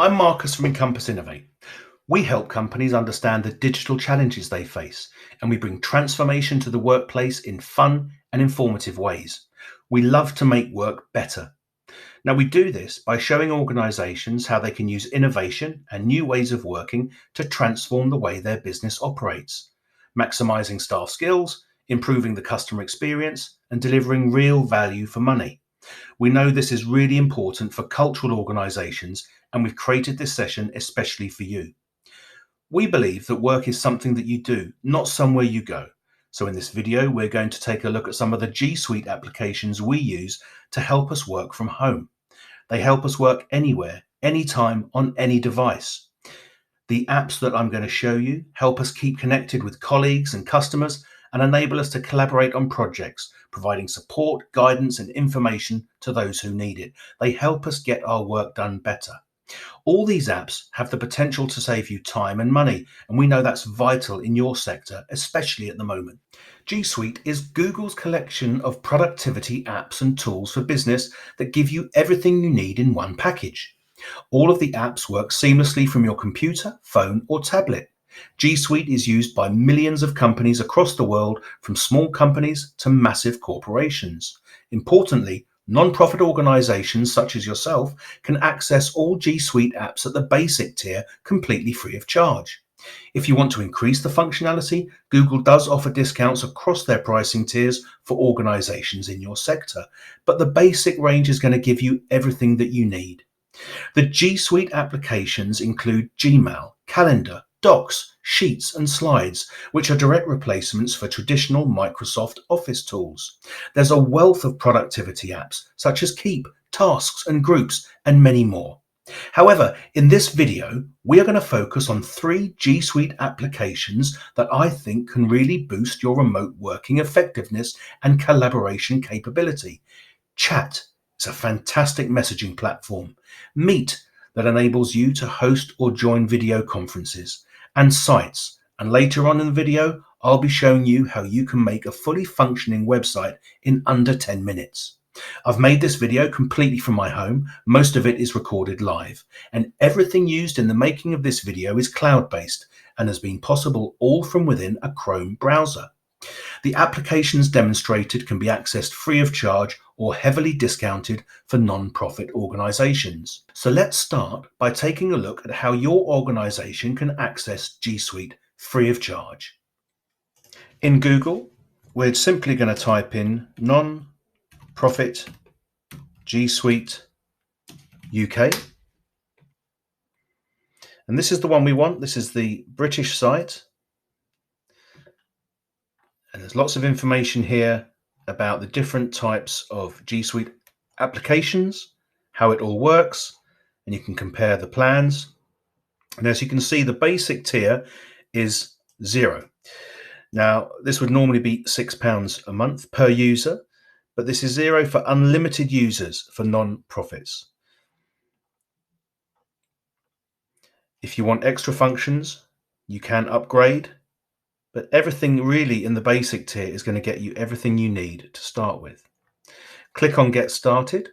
I'm Marcus from Encompass Innovate. We help companies understand the digital challenges they face, and we bring transformation to the workplace in fun and informative ways. We love to make work better. Now, we do this by showing organizations how they can use innovation and new ways of working to transform the way their business operates, maximizing staff skills, improving the customer experience, and delivering real value for money. We know this is really important for cultural organizations, and we've created this session especially for you. We believe that work is something that you do, not somewhere you go. So in this video, we're going to take a look at some of the G Suite applications we use to help us work from home. They help us work anywhere, anytime, on any device. The apps that I'm going to show you help us keep connected with colleagues and customers and enable us to collaborate on projects, providing support, guidance, and information to those who need it. They help us get our work done better. All these apps have the potential to save you time and money, and we know that's vital in your sector, especially at the moment. G Suite is Google's collection of productivity apps and tools for business that give you everything you need in one package. All of the apps work seamlessly from your computer, phone, or tablet. G Suite is used by millions of companies across the world, from small companies to massive corporations. Importantly, non-profit organizations such as yourself can access all G Suite apps at the basic tier completely free of charge. If you want to increase the functionality, Google does offer discounts across their pricing tiers for organizations in your sector, but the basic range is going to give you everything that you need. The G Suite applications include Gmail, Calendar, Docs, Sheets, and Slides, which are direct replacements for traditional Microsoft Office tools. There's a wealth of productivity apps such as Keep, Tasks, and Groups, and many more. However, in this video, we are going to focus on 3 G Suite applications that I think can really boost your remote working effectiveness and collaboration capability. Chat is a fantastic messaging platform. Meet, that enables you to host or join video conferences. And Sites, and later on in the video, I'll be showing you how you can make a fully functioning website in under 10 minutes. I've made this video completely from my home. Most of it is recorded live, and everything used in the making of this video is cloud-based and has been possible all from within a Chrome browser. The applications demonstrated can be accessed free of charge or heavily discounted for non-profit organizations. So let's start by taking a look at how your organization can access G Suite free of charge. In Google, we're simply going to type in non-profit G Suite UK. And this is the one we want. This is the British site. And there's lots of information here about the different types of G Suite applications, how it all works, and you can compare the plans. And as you can see, the basic tier is £0. Now, this would normally be £6 a month per user, but this is £0 for unlimited users for non-profits. If you want extra functions, you can upgrade. But everything really in the basic tier is going to get you everything you need to start with. Click on Get Started.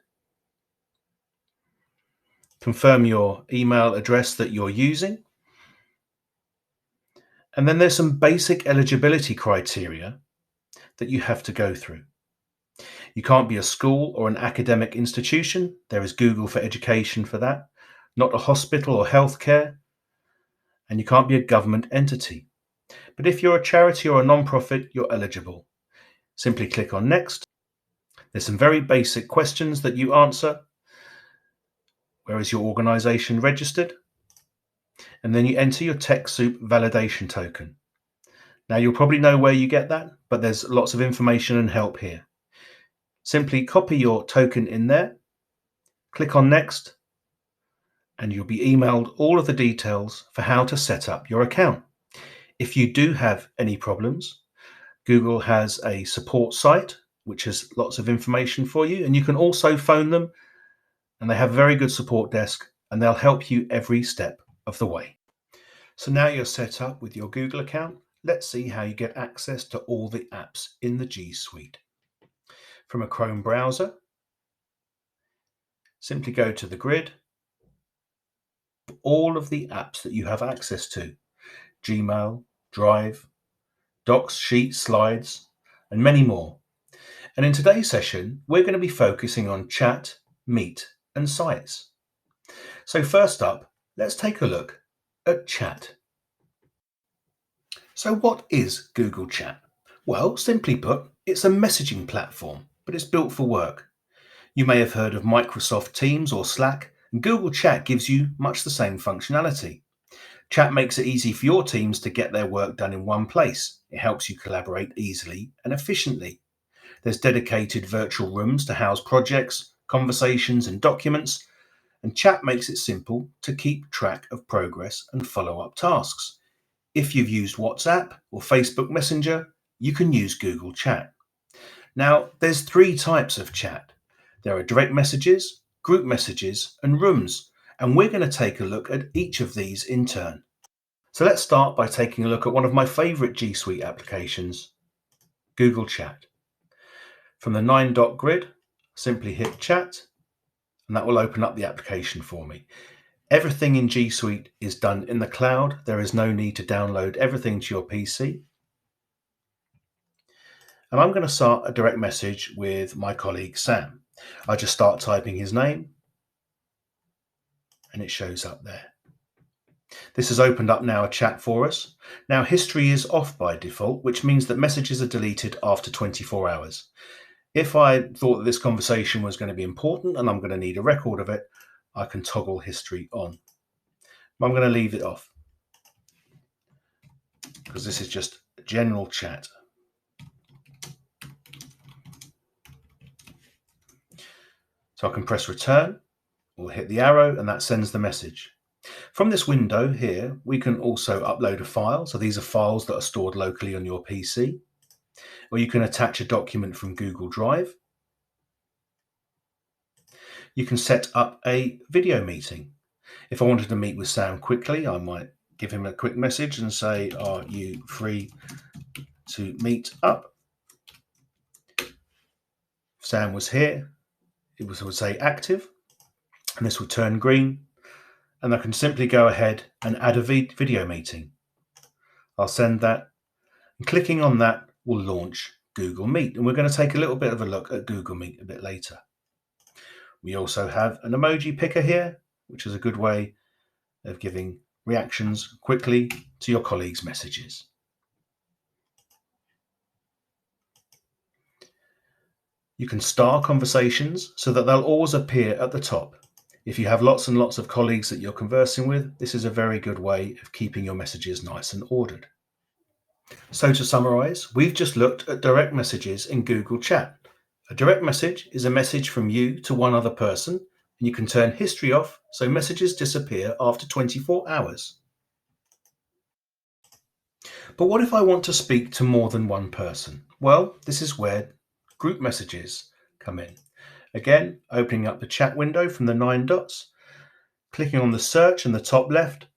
Confirm your email address that you're using. And then there's some basic eligibility criteria that you have to go through. You can't be a school or an academic institution. There is Google for Education for that. Not a hospital or healthcare. And you can't be a government entity. But if you're a charity or a non-profit, you're eligible. Simply click on Next. There's some very basic questions that you answer. Where is your organization registered? And then you enter your TechSoup validation token. Now you'll probably know where you get that, but there's lots of information and help here. Simply copy your token in there, click on Next, and you'll be emailed all of the details for how to set up your account. If you do have any problems, Google has a support site which has lots of information for you, and you can also phone them, and they have a very good support desk, and they'll help you every step of the way. So now you're set up with your Google account, let's see how you get access to all the apps in the G Suite. From a Chrome browser, simply go to the grid, all of the apps that you have access to: Gmail, Drive, Docs, Sheets, Slides, and many more. And in today's session, we're going to be focusing on Chat, Meet, and Sites. So first up, let's take a look at Chat. So what is Google Chat? Well, simply put, it's a messaging platform, but it's built for work. You may have heard of Microsoft Teams or Slack, and Google Chat gives you much the same functionality. Chat makes it easy for your teams to get their work done in one place. It helps you collaborate easily and efficiently. There's dedicated virtual rooms to house projects, conversations, and documents, and Chat makes it simple to keep track of progress and follow up tasks. If you've used WhatsApp or Facebook Messenger, you can use Google Chat. Now, there's 3 types of chat. There are direct messages, group messages, and rooms, and we're going to take a look at each of these in turn. So let's start by taking a look at one of my favorite G Suite applications, Google Chat. From the 9-dot grid, simply hit Chat, and that will open up the application for me. Everything in G Suite is done in the cloud. There is no need to download everything to your PC. And I'm going to start a direct message with my colleague Sam. I just start typing his name, and it shows up there. This has opened up now a chat for us. Now history is off by default, which means that messages are deleted after 24 hours. If I thought that this conversation was going to be important and I'm going to need a record of it, I can toggle history on. I'm going to leave it off because this is just a general chat. So I can press return or hit the arrow, and that sends the message. From this window here, we can also upload a file. So these are files that are stored locally on your PC. Or you can attach a document from Google Drive. You can set up a video meeting. If I wanted to meet with Sam quickly, I might give him a quick message and say, "Are you free to meet up?" If Sam was here, it would say active, and this would turn green, and I can simply go ahead and add a video meeting. I'll send that, and clicking on that will launch Google Meet, and we're going to take a little bit of a look at Google Meet a bit later. We also have an emoji picker here, which is a good way of giving reactions quickly to your colleagues' messages. You can star conversations so that they'll always appear at the top. If you have lots and lots of colleagues that you're conversing with, this is a very good way of keeping your messages nice and ordered. So to summarize, we've just looked at direct messages in Google Chat. A direct message is a message from you to one other person, and you can turn history off so messages disappear after 24 hours. But what if I want to speak to more than one person? Well, this is where group messages come in. Again, opening up the chat window from the 9 dots, clicking on the search in the top left,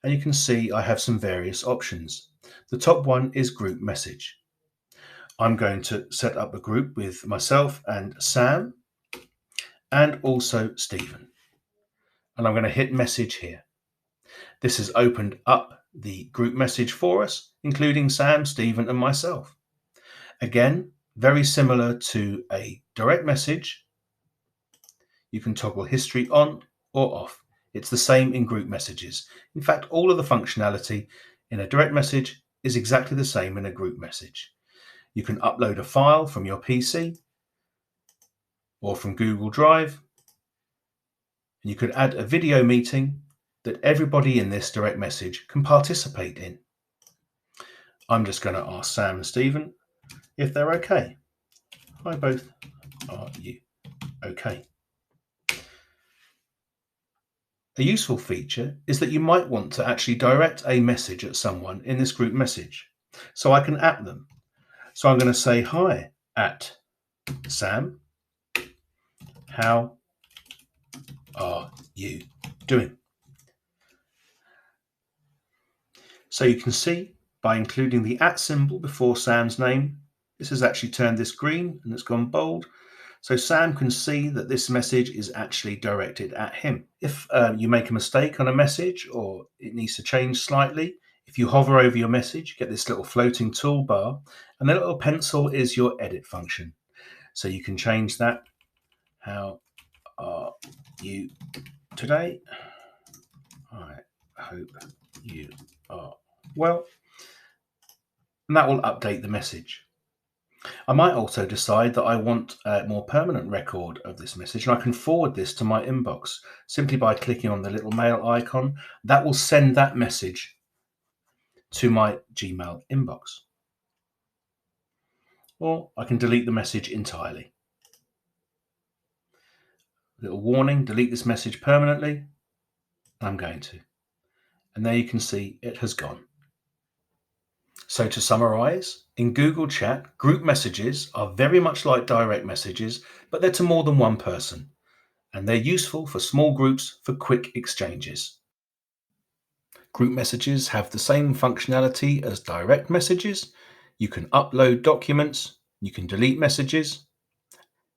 and you can see I have some various options. The top one is group message. I'm going to set up a group with myself and Sam and also Stephen. And I'm going to hit message here. This has opened up the group message for us, including Sam, Stephen, and myself. Again, very similar to a direct message. You can toggle history on or off. It's the same in group messages. In fact, all of the functionality in a direct message is exactly the same in a group message. You can upload a file from your PC or from Google Drive. And you could add a video meeting that everybody in this direct message can participate in. I'm just going to ask Sam and Stephen if they're okay. Hi both, are you okay? A useful feature is that you might want to actually direct a message at someone in this group message. So I can at them. So I'm going to say, "Hi at Sam, how are you doing?" So you can see by including the @ symbol before Sam's name, this has actually turned this green and it's gone bold. So Sam can see that this message is actually directed at him. If you make a mistake on a message or it needs to change slightly, if you hover over your message, you get this little floating toolbar, and the little pencil is your edit function. So you can change that. How are you today? I hope you are well. And that will update the message. I might also decide that I want a more permanent record of this message, and I can forward this to my inbox simply by clicking on the little mail icon. That will send that message to my Gmail inbox. Or I can delete the message entirely. Little warning, delete this message permanently. I'm going to. And there you can see it has gone. So to summarize, in Google Chat, group messages are very much like direct messages, but they're to more than one person. And they're useful for small groups for quick exchanges. Group messages have the same functionality as direct messages. You can upload documents, you can delete messages,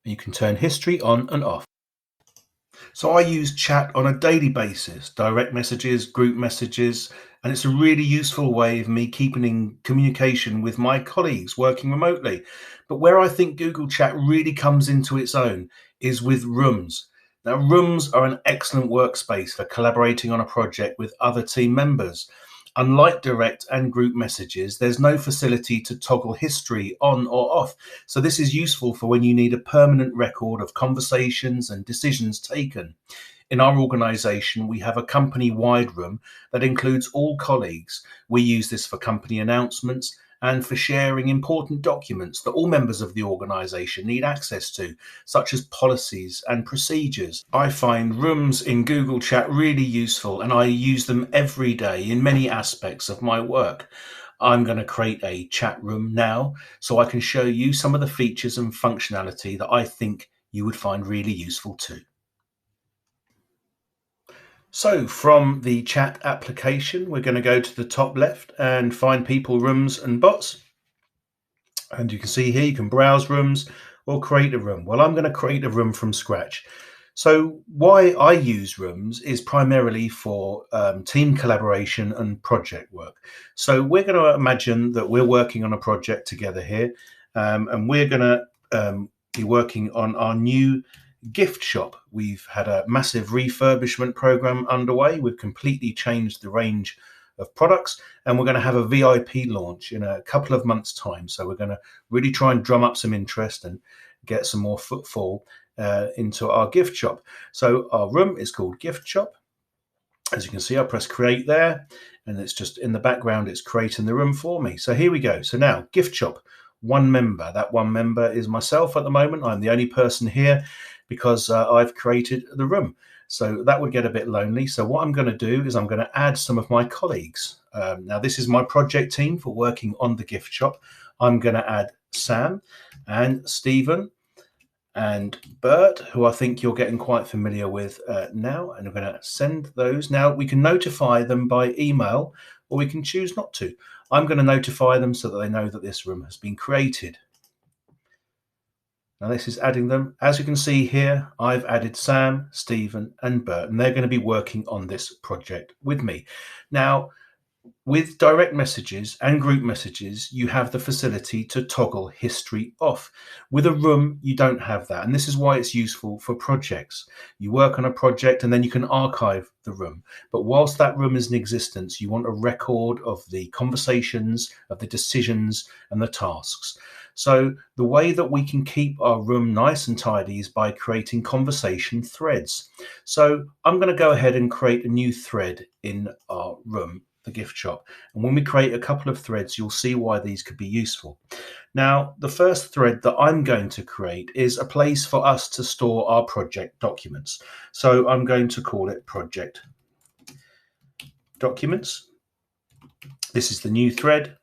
and you can turn history on and off. So I use chat on a daily basis, direct messages, group messages, and it's a really useful way of me keeping in communication with my colleagues working remotely. But where I think Google Chat really comes into its own is with Rooms. Now, Rooms are an excellent workspace for collaborating on a project with other team members. Unlike direct and group messages, there's no facility to toggle history on or off. So this is useful for when you need a permanent record of conversations and decisions taken. In our organization, we have a company-wide room that includes all colleagues. We use this for company announcements and for sharing important documents that all members of the organization need access to, such as policies and procedures. I find Rooms in Google Chat really useful, and I use them every day in many aspects of my work. I'm going to create a chat room now so I can show you some of the features and functionality that I think you would find really useful too. So from the chat application, we're going to go to the top left and find people, rooms and bots. And you can see here, you can browse rooms or create a room. Well, I'm going to create a room from scratch. So why I use Rooms is primarily for team collaboration and project work. So we're going to imagine that we're working on a project together here, and we're going to be working on our new gift shop. We've had a massive refurbishment program underway. We've completely changed the range of products, and we're going to have a VIP launch in a couple of months' time. So we're going to really try and drum up some interest and get some more footfall into our gift shop. So our room is called Gift Shop. As you can see, I press create there, and it's just in the background, it's creating the room for me. So here we go. So now gift shop, one member. That one member is myself at the moment. I'm the only person here because I've created the room. So that would get a bit lonely. So what I'm going to do is I'm going to add some of my colleagues. Now this is my project team for working on the gift shop. I'm going to add Sam and Stephen and Bert, who I think you're getting quite familiar with now, and I'm going to send those. Now we can notify them by email, or we can choose not to. I'm going to notify them so that they know that this room has been created. Now this is adding them. As you can see here, I've added Sam, Stephen, and Bert, and they're going to be working on this project with me. Now, with direct messages and group messages, you have the facility to toggle history off. With a room, you don't have that. And this is why it's useful for projects. You work on a project and then you can archive the room. But whilst that room is in existence, you want a record of the conversations, of the decisions and the tasks. So the way that we can keep our room nice and tidy is by creating conversation threads. So I'm going to go ahead and create a new thread in our room, the gift shop. And when we create a couple of threads, you'll see why these could be useful. Now, the first thread that I'm going to create is a place for us to store our project documents. So I'm going to call it project documents. This is the new thread.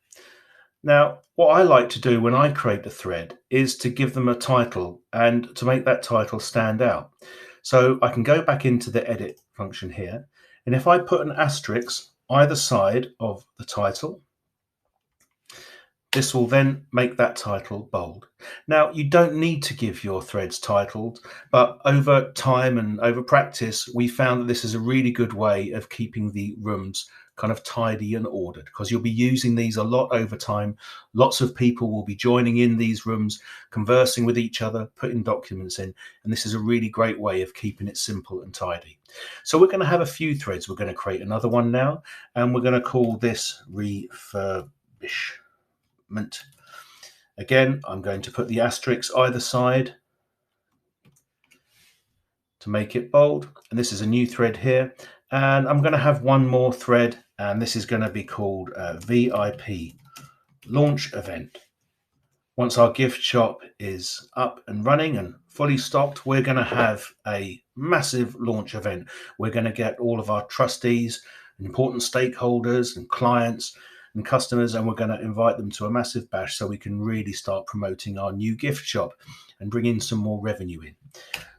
Now, what I like to do when I create a thread is to give them a title and to make that title stand out. So I can go back into the edit function here. And if I put an asterisk either side of the title, This will then make that title bold. Now, you don't need to give your threads titles, but over time and over practice, we found that this is a really good way of keeping the rooms kind of tidy and ordered, because you'll be using these a lot over time. Lots of people will be joining in these rooms, conversing with each other, putting documents in, and this is a really great way of keeping it simple and tidy. So we're going to have a few threads. We're going to create another one now, and we're going to call this refurbish. Again, I'm going to put the asterisks either side to make it bold, and this is a new thread here, and I'm going to have one more thread, and this is going to be called VIP launch event. Once our gift shop is up and running and fully stocked, we're going to have a massive launch event. We're going to get all of our trustees, important stakeholders and clients and customers, and we're going to invite them to a massive bash so we can really start promoting our new gift shop and bring in some more revenue in.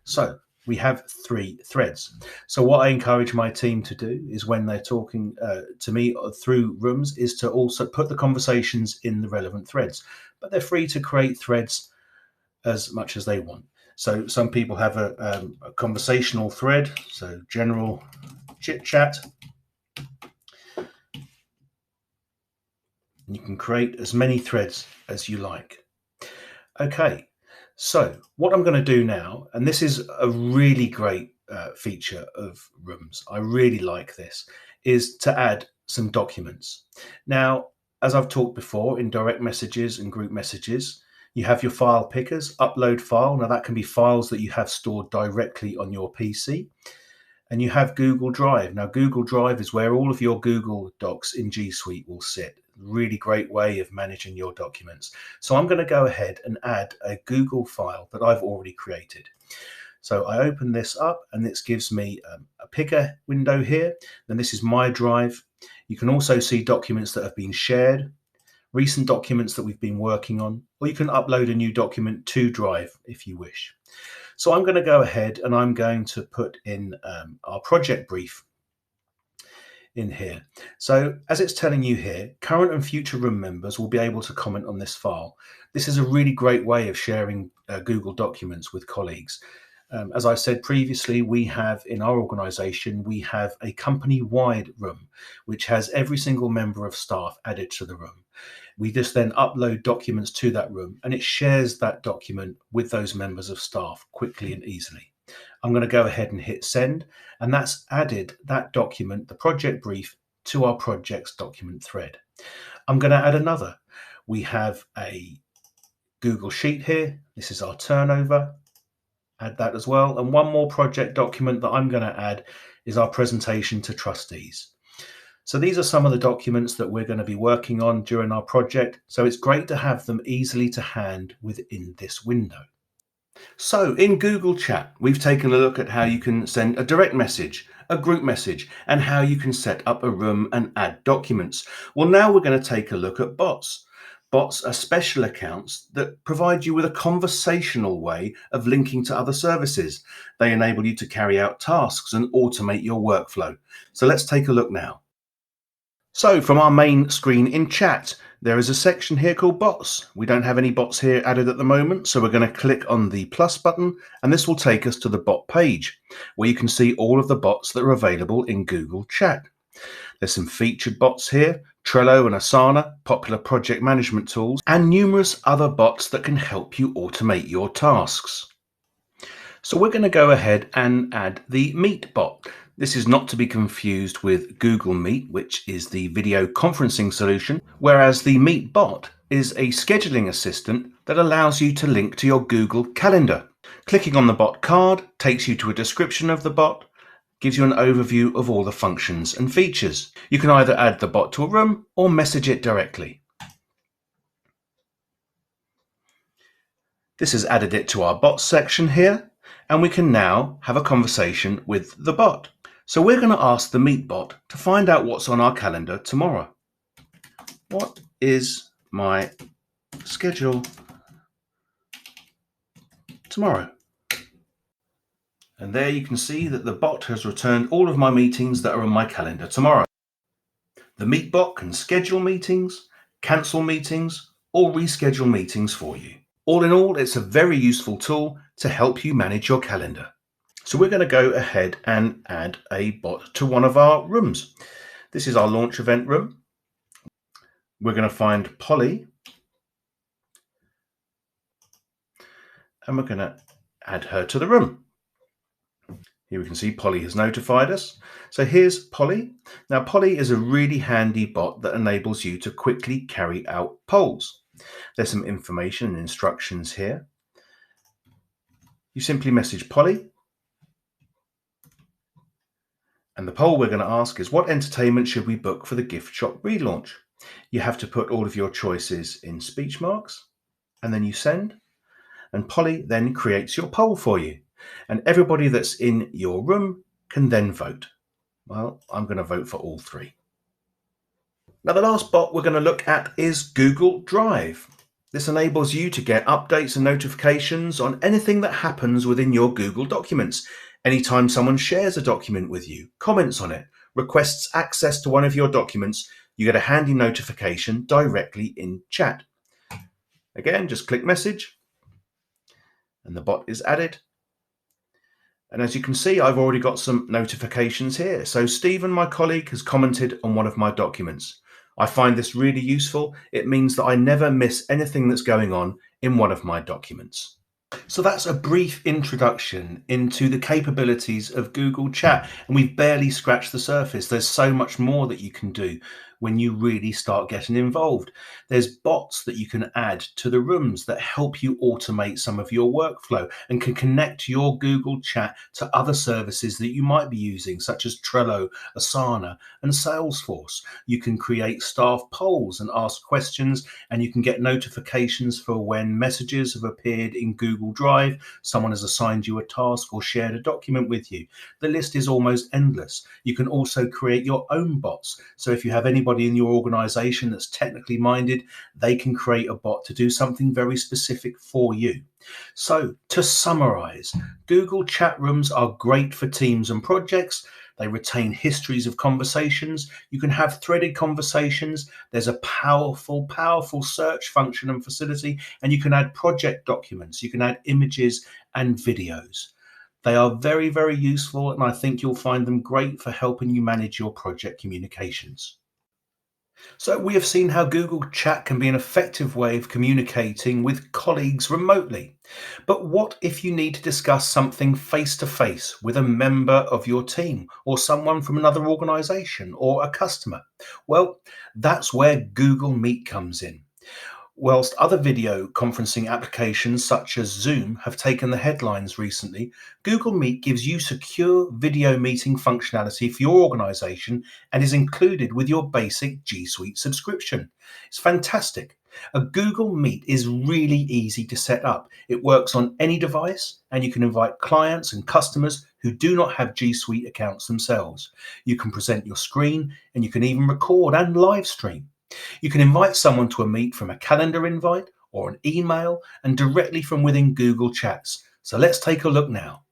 So we have 3 threads. So what I encourage my team to do is, when they're talking to me through rooms, is to also put the conversations in the relevant threads, but they're free to create threads as much as they want. So some people have a conversational thread, so general chit chat. You can create as many threads as you like. Okay, so what I'm going to do now, and this is a really great feature of rooms, I really like this, is to add some documents. Now, as I've talked before, in direct messages and group messages, you have your file pickers, upload file. Now that can be files that you have stored directly on your PC. And you have Google Drive. Now, Google Drive is where all of your Google Docs in G Suite will sit. Really great way of managing your documents. So I'm going to go ahead and add a Google file that I've already created. So I open this up, and this gives me a picker window here. Then this is my drive. You can also see documents that have been shared, recent documents that we've been working on, or you can upload a new document to Drive if you wish. So I'm going to go ahead and I'm going to put in our project brief in here. So as it's telling you here, current and future room members will be able to comment on this file. This is a really great way of sharing Google documents with colleagues. As I said previously, we have in our organization, we have a company-wide room, which has every single member of staff added to the room. We just then upload documents to that room, and it shares that document with those members of staff quickly and easily. I'm going to go ahead and hit send, and that's added that document, the project brief, to our projects document thread. I'm going to add another. We have a Google Sheet here. This is our turnover. Add that as well. And one more project document that I'm going to add is our presentation to trustees. So these are some of the documents that we're going to be working on during our project. So it's great to have them easily to hand within this window. So in Google Chat, we've taken a look at how you can send a direct message, a group message, and how you can set up a room and add documents. Well, now we're going to take a look at bots. Bots are special accounts that provide you with a conversational way of linking to other services. They enable you to carry out tasks and automate your workflow. So let's take a look now. So from our main screen in chat, there is a section here called bots. We don't have any bots here added at the moment, so we're going to click on the plus button, and this will take us to the bot page, where you can see all of the bots that are available in Google Chat. There's some featured bots here, Trello and Asana, popular project management tools, and numerous other bots that can help you automate your tasks. So we're going to go ahead and add the Meet bot. This is not to be confused with Google Meet, which is the video conferencing solution, whereas the Meet bot is a scheduling assistant that allows you to link to your Google Calendar. Clicking on the bot card takes you to a description of the bot, gives you an overview of all the functions and features. You can either add the bot to a room or message it directly. This has added it to our bots section here, and we can now have a conversation with the bot. So we're going to ask the Meet bot to find out what's on our calendar tomorrow. What is my schedule tomorrow? And there you can see that the bot has returned all of my meetings that are on my calendar tomorrow. The Meet bot can schedule meetings, cancel meetings, or reschedule meetings for you. All in all, it's a very useful tool to help you manage your calendar. So we're going to go ahead and add a bot to one of our rooms. This is our launch event room. We're going to find Polly, and we're going to add her to the room. Here we can see Polly has notified us. So here's Polly. Now Polly is a really handy bot that enables you to quickly carry out polls. There's some information and instructions here. You simply message Polly, and the poll we're going to ask is, what entertainment should we book for the gift shop relaunch? You have to put all of your choices in speech marks, and then you send, and Polly then creates your poll for you, and everybody that's in your room can then vote. Well, I'm going to vote for all three. Now, the last bot we're going to look at is Google Drive. This enables you to get updates and notifications on anything that happens within your Google documents. Anytime someone shares a document with you, comments on it, requests access to one of your documents, you get a handy notification directly in chat. Again, just click message, and the bot is added. And as you can see, I've already got some notifications here. So Stephen, my colleague, has commented on one of my documents. I find this really useful. It means that I never miss anything that's going on in one of my documents. So that's a brief introduction into the capabilities of Google Chat, and we've barely scratched the surface. There's so much more that you can do when you really start getting involved. There's bots that you can add to the rooms that help you automate some of your workflow and can connect your Google Chat to other services that you might be using, such as Trello, Asana, and Salesforce. You can create staff polls and ask questions, and you can get notifications for when messages have appeared in Google Drive, someone has assigned you a task or shared a document with you. The list is almost endless. You can also create your own bots. So if you have anybody in your organization that's technically minded, they can create a bot to do something very specific for you. So to summarize, Google chat rooms are great for teams and projects. They retain histories of conversations. You can have threaded conversations. There's a powerful search function and facility, and you can add project documents. You can add images and videos. They are very, very useful, and I think you'll find them great for helping you manage your project communications. So we have seen how Google Chat can be an effective way of communicating with colleagues remotely. But what if you need to discuss something face to face with a member of your team or someone from another organization or a customer? Well, that's where Google Meet comes in. Whilst other video conferencing applications such as Zoom have taken the headlines recently, Google Meet gives you secure video meeting functionality for your organization and is included with your basic G Suite subscription. It's fantastic. A Google Meet is really easy to set up. It works on any device, and you can invite clients and customers who do not have G Suite accounts themselves. You can present your screen, and you can even record and live stream. You can invite someone to a meet from a calendar invite or an email and directly from within Google Chats. So let's take a look now.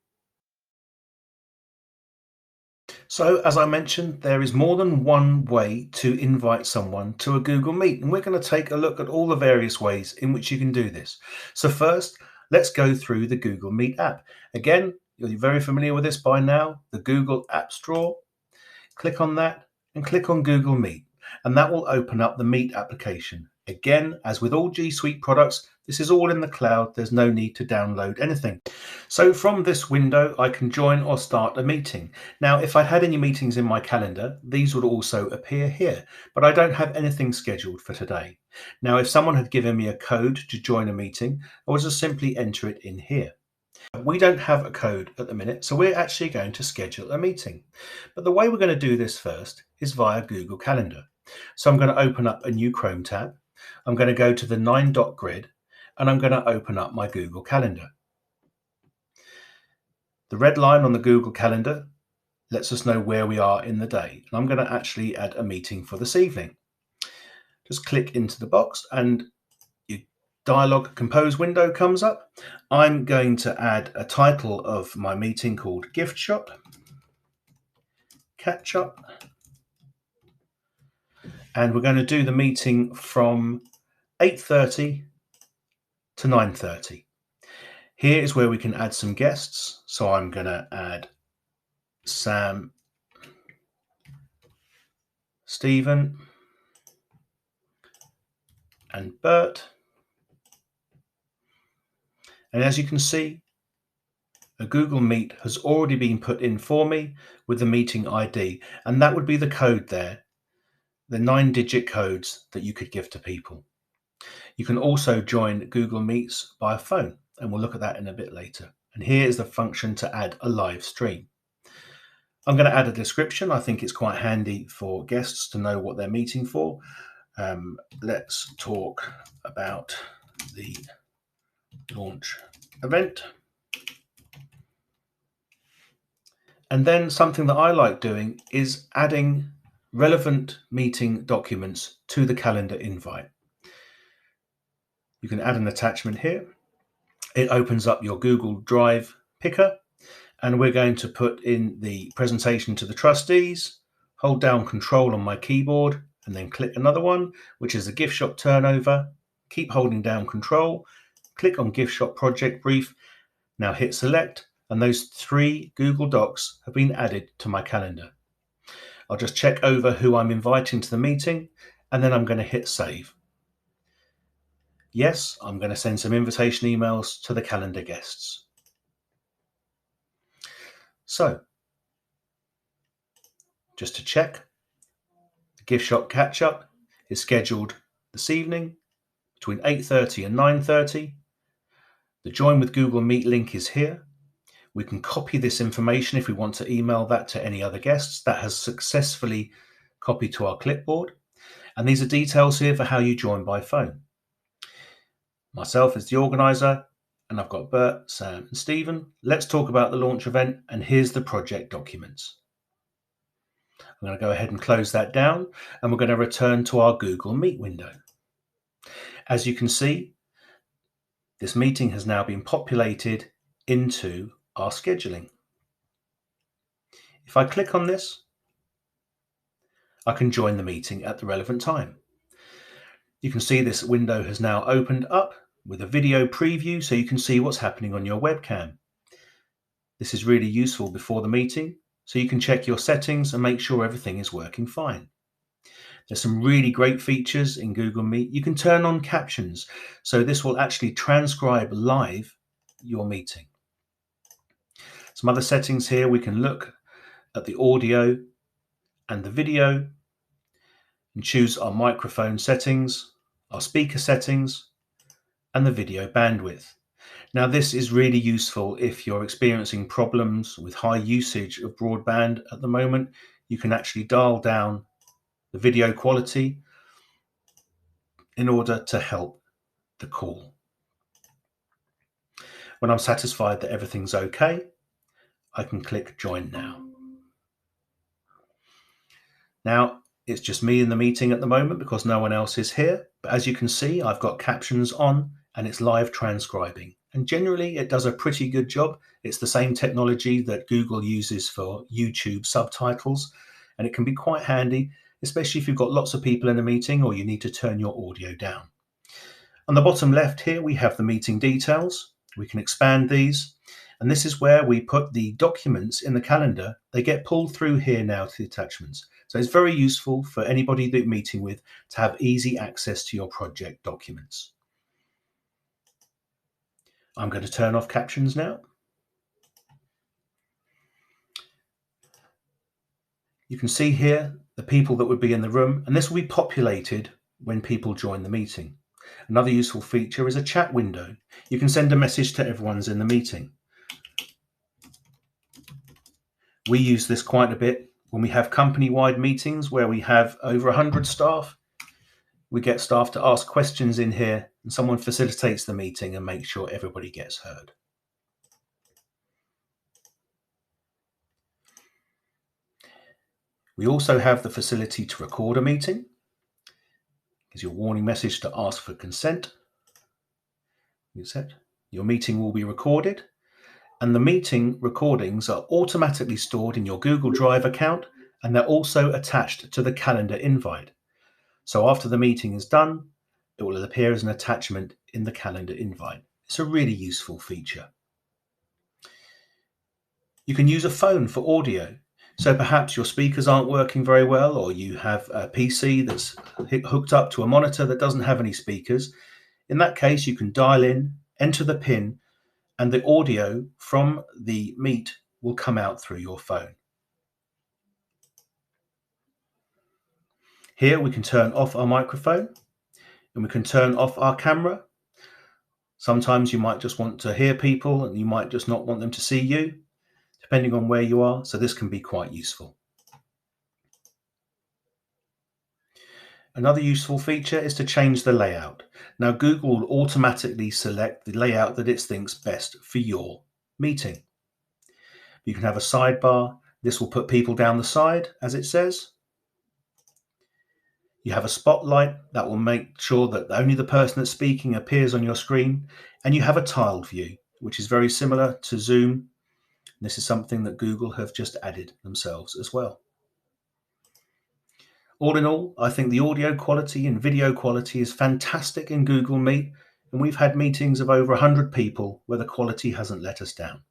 So as I mentioned, there is more than one way to invite someone to a Google Meet, and we're going to take a look at all the various ways in which you can do this. So first, let's go through the Google Meet app. Again, you're very familiar with this by now, the Google App Store. Click on that and click on Google Meet, and that will open up the Meet application. Again, as with all G Suite products, this is all in the cloud. There's no need to download anything. So from this window, I can join or start a meeting. Now, if I'd had any meetings in my calendar, these would also appear here, but I don't have anything scheduled for today. Now, if someone had given me a code to join a meeting, I would just simply enter it in here. We don't have a code at the minute, so we're actually going to schedule a meeting. But the way we're going to do this first is via Google Calendar. So I'm going to open up a new Chrome tab. I'm going to go to the 9-dot grid, and I'm going to open up my Google Calendar. The red line on the Google Calendar lets us know where we are in the day. And I'm going to actually add a meeting for this evening. Just click into the box and your dialog compose window comes up. I'm going to add a title of my meeting called Gift Shop, Catch Up. And we're going to do the meeting from 8:30 to 9:30. Here is where we can add some guests. So I'm going to add Sam, Stephen, and Bert. And as you can see, a Google Meet has already been put in for me with the meeting ID, and that would be the code there, the 9-digit codes that you could give to people. You can also join Google Meets by phone, and we'll look at that in a bit later. And here is the function to add a live stream. I'm going to add a description. I think it's quite handy for guests to know what they're meeting for. Let's talk about the launch event. And then something that I like doing is adding relevant meeting documents to the calendar invite. You can add an attachment here. It opens up your Google Drive picker, and we're going to put in the presentation to the trustees, hold down Control on my keyboard, and then click another one, which is the gift shop turnover. Keep holding down Control, click on gift shop project brief. Now hit select, and those 3 Google Docs have been added to my calendar. I'll just check over who I'm inviting to the meeting, and then I'm going to hit save. Yes, I'm going to send some invitation emails to the calendar guests. So, just to check, the gift shop catch up is scheduled this evening between 8:30 and 9:30. The join with Google Meet link is here. We can copy this information if we want to email that to any other guests. That has successfully copied to our clipboard. And these are details here for how you join by phone. Myself as the organizer, and I've got Bert, Sam, and Stephen. Let's talk about the launch event, and here's the project documents. I'm going to go ahead and close that down, and we're going to return to our Google Meet window. As you can see, this meeting has now been populated into our scheduling. If I click on this, I can join the meeting at the relevant time. You can see this window has now opened up with a video preview, so you can see what's happening on your webcam. This is really useful before the meeting, so you can check your settings and make sure everything is working fine. There's some really great features in Google Meet. You can turn on captions, so this will actually transcribe live your meeting. Some other settings here, we can look at the audio and the video and choose our microphone settings, our speaker settings, and the video bandwidth. Now, this is really useful if you're experiencing problems with high usage of broadband at the moment. You can actually dial down the video quality in order to help the call. When I'm satisfied that everything's okay, I can click Join Now. Now, it's just me in the meeting at the moment because no one else is here. But as you can see, I've got captions on and it's live transcribing. And generally, it does a pretty good job. It's the same technology that Google uses for YouTube subtitles. And it can be quite handy, especially if you've got lots of people in a meeting or you need to turn your audio down. On the bottom left here, we have the meeting details. We can expand these. And this is where we put the documents in the calendar. They get pulled through here now to the attachments. So it's very useful for anybody that you're meeting with to have easy access to your project documents. I'm going to turn off captions now. You can see here the people that would be in the room, and this will be populated when people join the meeting. Another useful feature is a chat window. You can send a message to everyone's in the meeting. We use this quite a bit when we have company-wide meetings where we have over 100 staff. We get staff to ask questions in here and someone facilitates the meeting and makes sure everybody gets heard. We also have the facility to record a meeting. Gives you a warning message to ask for consent. You accept. Your meeting will be recorded, and the meeting recordings are automatically stored in your Google Drive account, and they're also attached to the calendar invite. So after the meeting is done, it will appear as an attachment in the calendar invite. It's a really useful feature. You can use a phone for audio. So perhaps your speakers aren't working very well, or you have a PC that's hooked up to a monitor that doesn't have any speakers. In that case, you can dial in, enter the PIN, and the audio from the meet will come out through your phone. Here we can turn off our microphone and we can turn off our camera. Sometimes you might just want to hear people and you might just not want them to see you, depending on where you are. So this can be quite useful. Another useful feature is to change the layout. Now Google will automatically select the layout that it thinks best for your meeting. You can have a sidebar. This will put people down the side, as it says. You have a spotlight that will make sure that only the person that's speaking appears on your screen. And you have a tiled view, which is very similar to Zoom. This is something that Google have just added themselves as well. All in all, I think the audio quality and video quality is fantastic in Google Meet, and we've had meetings of over 100 people where the quality hasn't let us down.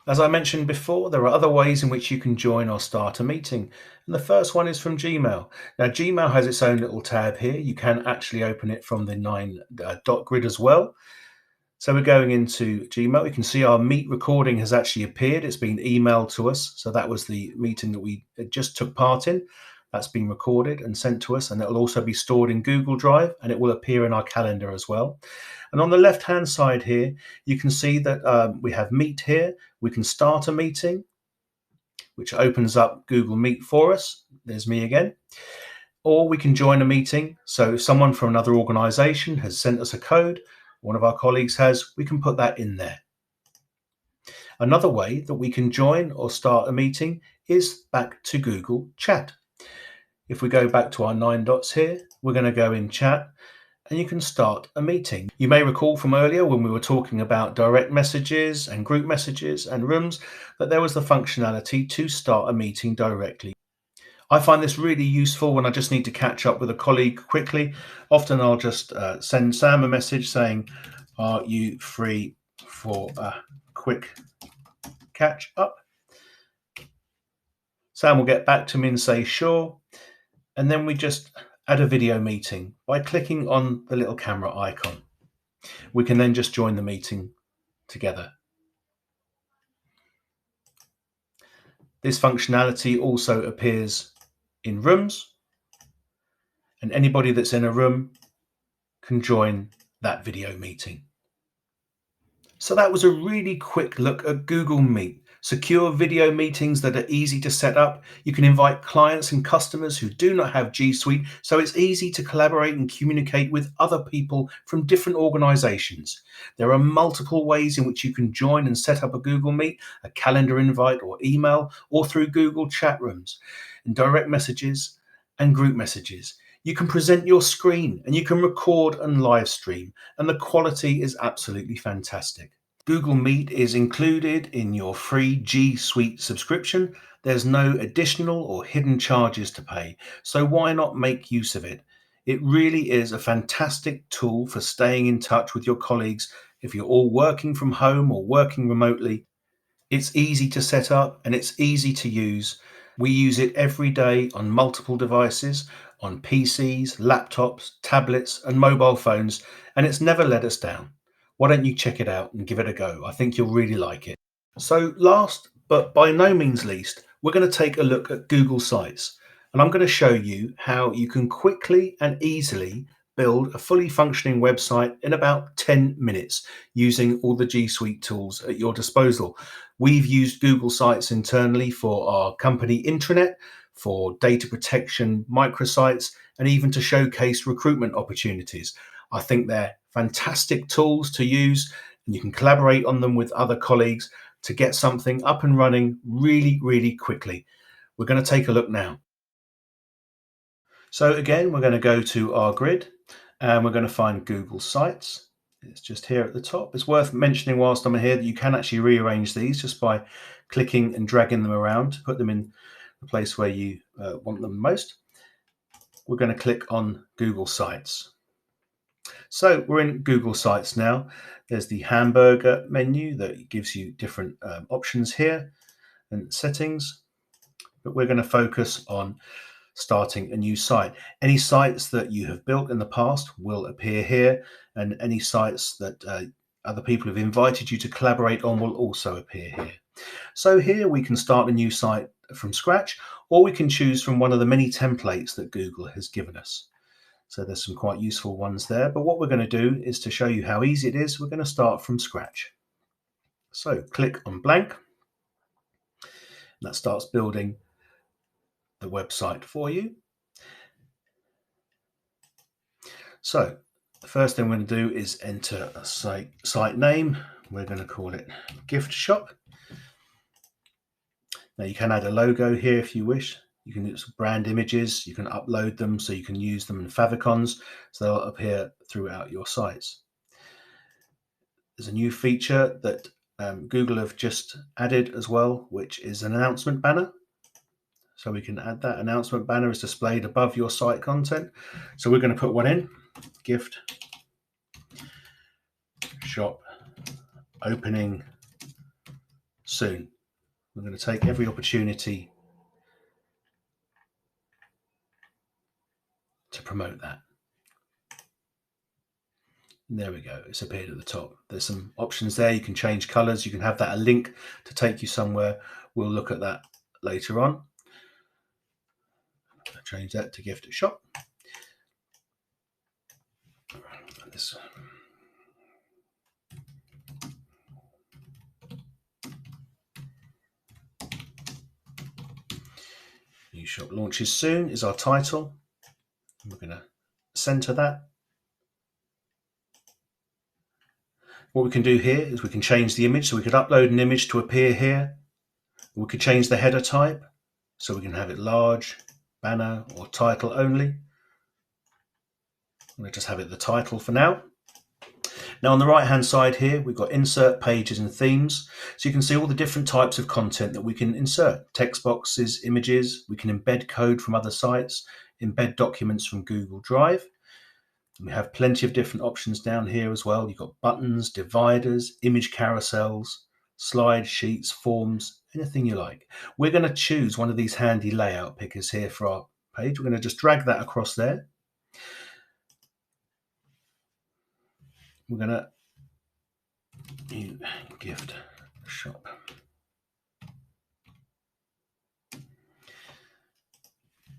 As I mentioned before, there are other ways in which you can join or start a meeting, and the first one is from Gmail. Now Gmail has its own little tab here. You can actually open it from the 9-dot grid as well. So we're going into Gmail. You can see our Meet recording has actually appeared. It's been emailed to us. So that was the meeting that we just took part in. That's been recorded and sent to us, and it will also be stored in Google Drive, and it will appear in our calendar as well. And on the left-hand side here, you can see that we have Meet here. We can start a meeting, which opens up Google Meet for us. There's me again. Or we can join a meeting. So if someone from another organization has sent us a code, one of our colleagues has, we can put that in there. Another way that we can join or start a meeting is back to Google Chat. If we go back to our 9 dots here, we're going to go in Chat and you can start a meeting. You may recall from earlier when we were talking about direct messages and group messages and rooms that there was the functionality to start a meeting directly. I find this really useful when I just need to catch up with a colleague quickly. Often I'll just send Sam a message saying, "Are you free for a quick catch up?" Sam will get back to me and say, "Sure." And then we just add a video meeting by clicking on the little camera icon. We can then just join the meeting together. This functionality also appears in rooms, and anybody that's in a room can join that video meeting. So that was a really quick look at Google Meet. Secure video meetings that are easy to set up. You can invite clients and customers who do not have G Suite, so it's easy to collaborate and communicate with other people from different organizations. There are multiple ways in which you can join and set up a Google Meet, a calendar invite or email, or through Google chat rooms and direct messages and group messages. You can present your screen and you can record and live stream, and the quality is absolutely fantastic. Google Meet is included in your free G Suite subscription. There's no additional or hidden charges to pay, so why not make use of it? It really is a fantastic tool for staying in touch with your colleagues if you're all working from home or working remotely. It's easy to set up and it's easy to use. We use it every day on multiple devices, on PCs, laptops, tablets, and mobile phones, and it's never let us down. Why don't you check it out and give it a go? I think you'll really like it. So last, but by no means least, we're going to take a look at Google Sites. And I'm going to show you how you can quickly and easily build a fully functioning website in about 10 minutes using all the G Suite tools at your disposal. We've used Google Sites internally for our company intranet, for data protection, microsites, and even to showcase recruitment opportunities. I think they're fantastic tools to use, and you can collaborate on them with other colleagues to get something up and running really, really quickly. We're going to take a look now. So again, we're going to go to our grid and we're going to find Google Sites. It's just here at the top. It's worth mentioning whilst I'm here that you can actually rearrange these just by clicking and dragging them around to put them in the place where you want them most. We're going to click on Google Sites. So we're in Google Sites now. There's the hamburger menu that gives you different options here and settings, but we're going to focus on starting a new site. Any sites that you have built in the past will appear here, and any sites that other people have invited you to collaborate on will also appear here. So here we can start a new site from scratch, or we can choose from one of the many templates that Google has given us. So there's some quite useful ones there, but what we're going to do is to show you how easy it is, we're going to start from scratch. So click on blank. That starts building the website for you. So the first thing we're going to do is enter a site name. We're going to call it Gift Shop. Now you can add a logo here if you wish. You can use brand images, you can upload them so you can use them in favicons, so they'll appear throughout your sites. There's a new feature that Google have just added as well, which is an announcement banner. So we can add that. Announcement banner is displayed above your site content. So we're going to put one in. Gift shop opening soon. We're going to take every opportunity to promote that. And there we go, it's appeared at the top. There's some options there. You can change colors. You can have that a link to take you somewhere. We'll look at that later on. I'll change that to gift shop. This new shop launches soon is our title. We're going to center that. What we can do here is we can change the image. So we could upload an image to appear here. We could change the header type. So we can have it large, banner, or title only. I'm going to just have it the title for now. Now on the right hand side here, we've got insert pages and themes. So you can see all the different types of content that we can insert. Text boxes, images, we can embed code from other sites, embed documents from Google Drive. We have plenty of different options down here as well. You've got buttons, dividers, image carousels, slide sheets, forms, anything you like. We're going to choose one of these handy layout pickers here for our page. We're going to just drag that across there. We're going to new gift shop.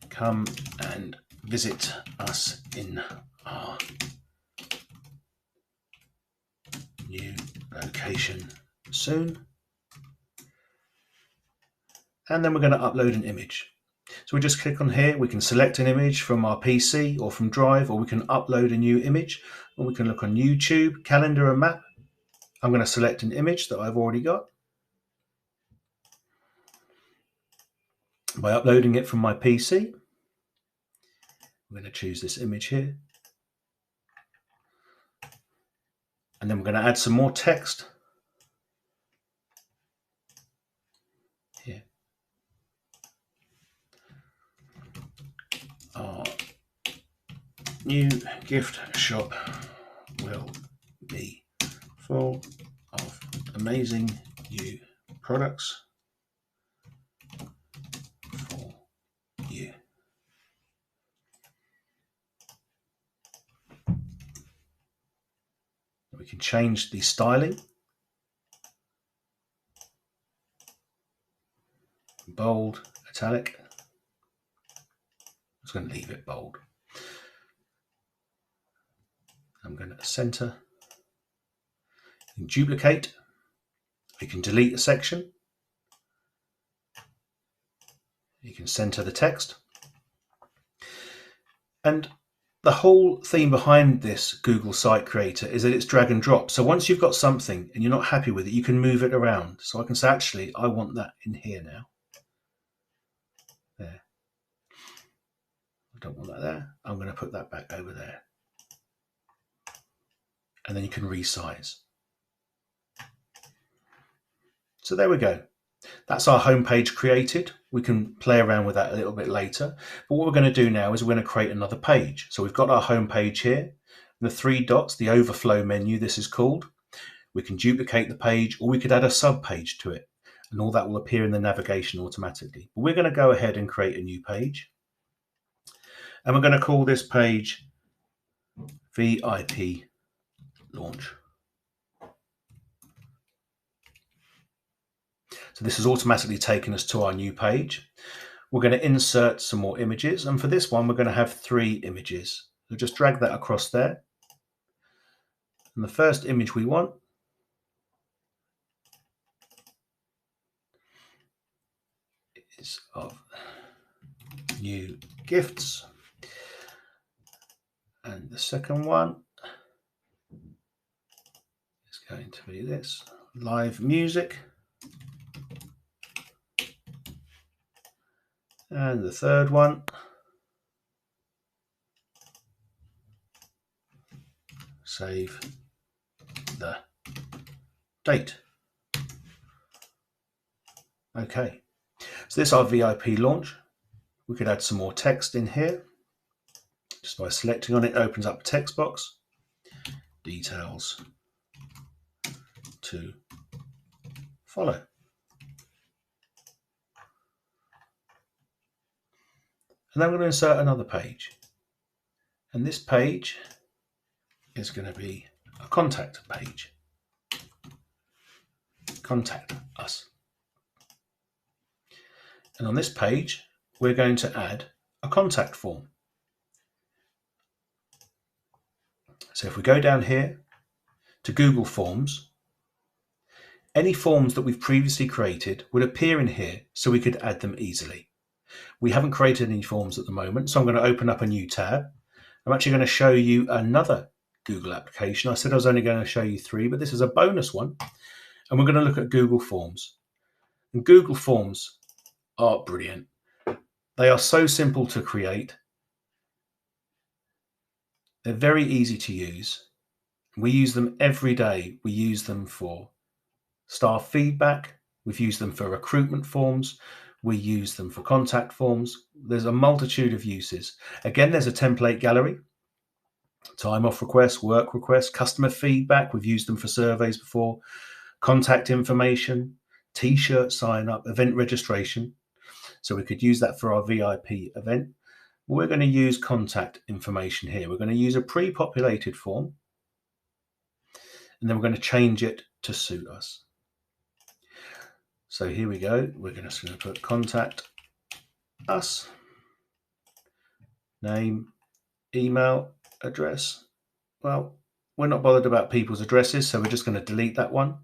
Come and visit us in our new location soon. And then we're going to upload an image. So we just click on here, we can select an image from our PC or from Drive, or we can upload a new image, or we can look on YouTube, calendar and map. I'm going to select an image that I've already got. By uploading it from my PC, I'm going to choose this image here. And then we're going to add some more text here. Our new gift shop will be full of amazing new products for you. We can change the styling. Bold, italic. I'm just going to leave it bold. I'm going to center. You can duplicate. We can delete a section. You can center the text. And the whole theme behind this Google Site Creator is that it's drag and drop. So once you've got something and you're not happy with it, you can move it around. So I can say, actually, I want that in here now. There. I don't want that there. I'm going to put that back over there. And then you can resize. So there we go. That's our homepage created. We can play around with that a little bit later. But what we're going to do now is we're going to create another page. So we've got our homepage here. The three dots, the overflow menu, this is called. We can duplicate the page, or we could add a sub page to it, and all that will appear in the navigation automatically. But we're going to go ahead and create a new page, and we're going to call this page VIP Launch. So this has automatically taken us to our new page. We're going to insert some more images, and for this one we're going to have 3 images. So just drag that across there. And the first image we want is of new gifts. And the second one is going to be this, live music. And the third one, save the date. Okay, so this is our VIP launch. We could add some more text in here. Just by selecting on it, opens up a text box. Details to follow. And then we're going to insert another page. And this page is going to be a contact page. Contact us. And on this page, we're going to add a contact form. So if we go down here to Google Forms, any forms that we've previously created would appear in here so we could add them easily. We haven't created any forms at the moment, so I'm going to open up a new tab. I'm actually going to show you another Google application. I said I was only going to show you 3, but this is a bonus one. And we're going to look at Google Forms. And Google Forms are brilliant. They are so simple to create. They're very easy to use. We use them every day. We use them for staff feedback. We've used them for recruitment forms. We use them for contact forms. There's a multitude of uses. Again, there's a template gallery, time off requests, work requests, customer feedback. We've used them for surveys before, contact information, t-shirt sign up, event registration. So we could use that for our VIP event. We're going to use contact information here. We're going to use a pre-populated form, and then we're going to change it to suit us. So here we go. We're just going to put contact us, name, email, address. Well, we're not bothered about people's addresses, so we're just going to delete that one.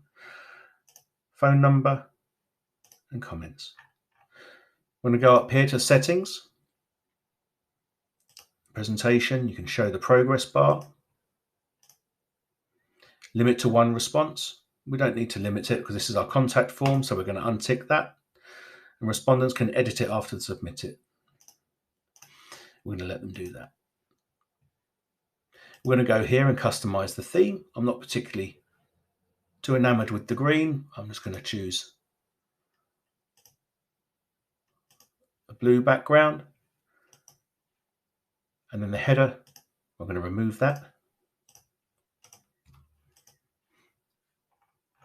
Phone number and comments. We're going to go up here to settings, presentation. You can show the progress bar. Limit to 1 response. We don't need to limit it because this is our contact form, so we're going to untick that. And respondents can edit it after they submit it. We're going to let them do that. We're going to go here and customize the theme. I'm not particularly too enamored with the green. I'm just going to choose a blue background. And then the header, I'm going to remove that.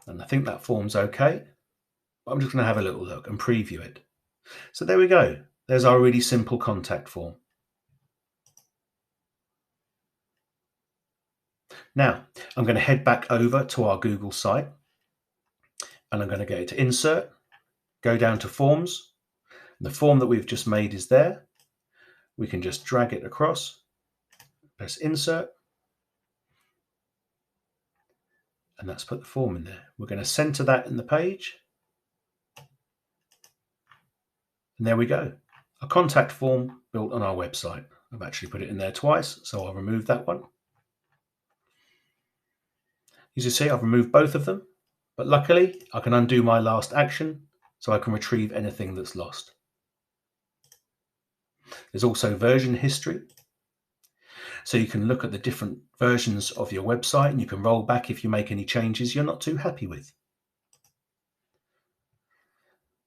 And I think that form's okay. But I'm just going to have a little look and preview it. So there we go. There's our really simple contact form. Now, I'm going to head back over to our Google site, and I'm going to go to Insert, go down to Forms. The form that we've just made is there. We can just drag it across, press Insert, and that's put the form in there. We're going to center that in the page. And there we go. A contact form built on our website. I've actually put it in there twice, so I'll remove that one. As you see, I've removed both of them, but luckily I can undo my last action so I can retrieve anything that's lost. There's also version history. So you can look at the different versions of your website and you can roll back if you make any changes you're not too happy with.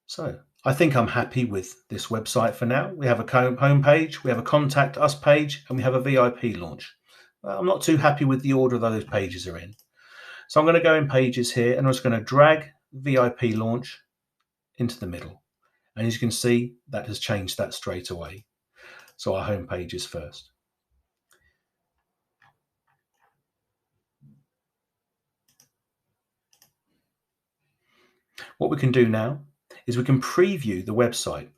So I think I'm happy with this website for now. We have a home page, we have a contact us page, and we have a VIP launch. I'm not too happy with the order those pages are in. So I'm going to go in pages here, and I'm just going to drag VIP launch into the middle. And as you can see, that has changed that straight away. So our home page is first. What we can do now is we can preview the website.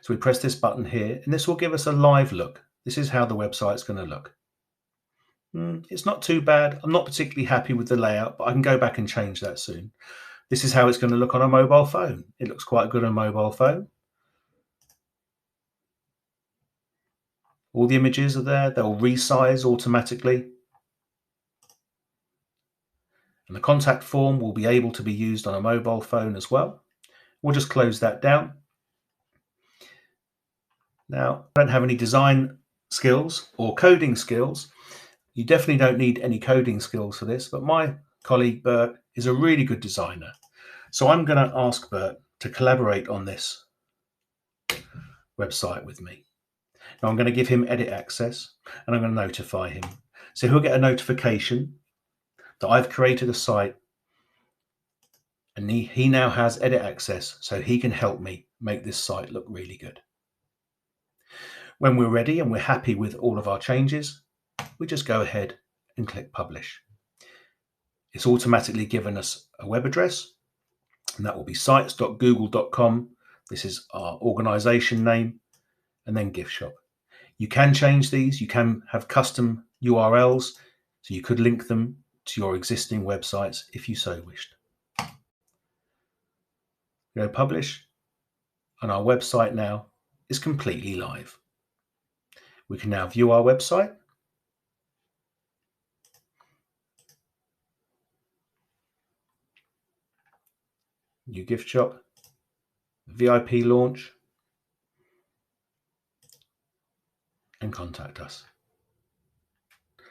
So we press this button here, and this will give us a live look. This is how the website's going to look. It's not too bad. I'm not particularly happy with the layout, but I can go back and change that soon. This is how it's going to look on a mobile phone. It looks quite good on a mobile phone. All the images are there. They'll resize automatically. And the contact form will be able to be used on a mobile phone as well. We'll just close that down. Now, I don't have any design skills or coding skills. You definitely don't need any coding skills for this, but my colleague Bert is a really good designer. So I'm going to ask Bert to collaborate on this website with me. Now I'm going to give him edit access, and I'm going to notify him. So he'll get a notification that I've created a site, and he now has edit access, so he can help me make this site look really good. When we're ready and we're happy with all of our changes, we just go ahead and click publish. It's automatically given us a web address, and that will be sites.google.com. This is our organization name, and then gift shop. You can change these. You can have custom URLs, so you could link them to your existing websites if you so wished. Go publish, and our website now is completely live. We can now view our website. New gift shop, VIP launch, and contact us.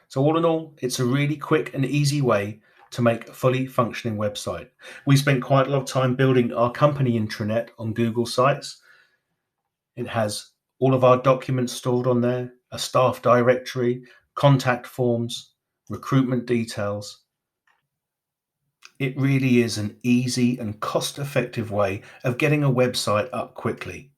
So all in all, it's a really quick and easy way to make a fully functioning website. We spent quite a lot of time building our company intranet on Google Sites. It has all of our documents stored on there, a staff directory, contact forms, recruitment details. It really is an easy and cost-effective way of getting a website up quickly.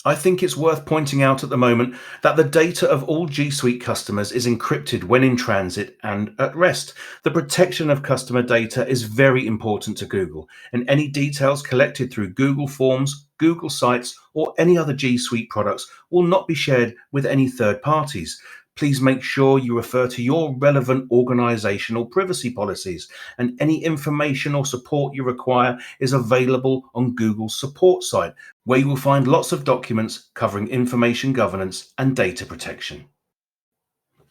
I think it's worth pointing out at the moment that the data of all G Suite customers is encrypted when in transit and at rest. The protection of customer data is very important to Google, and any details collected through Google Forms, Google Sites, or any other G Suite products will not be shared with any third parties. Please make sure you refer to your relevant organizational privacy policies, and any information or support you require is available on Google's support site, where you will find lots of documents covering information governance and data protection.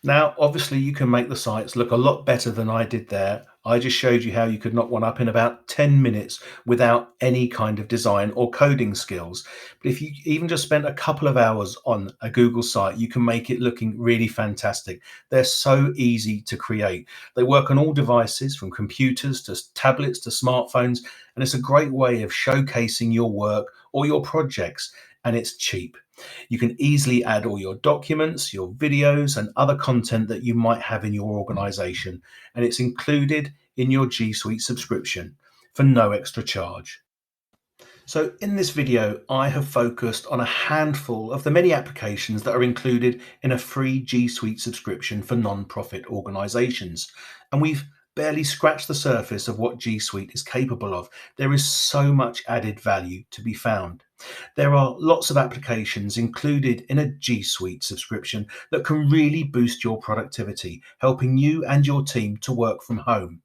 Now, obviously, you can make the sites look a lot better than I did there. I just showed you how you could knock one up in about 10 minutes without any kind of design or coding skills. But if you even just spent a couple of hours on a Google site, you can make it looking really fantastic. They're so easy to create. They work on all devices, from computers to tablets to smartphones, and it's a great way of showcasing your work or your projects, and it's cheap. You can easily add all your documents, your videos, and other content that you might have in your organization, and it's included in your G Suite subscription for no extra charge. So in this video, I have focused on a handful of the many applications that are included in a free G Suite subscription for non-profit organizations, and we've barely scratched the surface of what G Suite is capable of. There is so much added value to be found. There are lots of applications included in a G Suite subscription that can really boost your productivity, helping you and your team to work from home.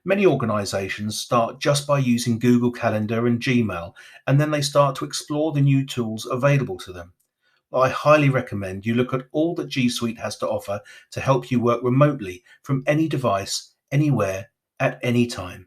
Many organizations start just by using Google Calendar and Gmail, and then they start to explore the new tools available to them. I highly recommend you look at all that G Suite has to offer to help you work remotely from any device, anywhere, at any time.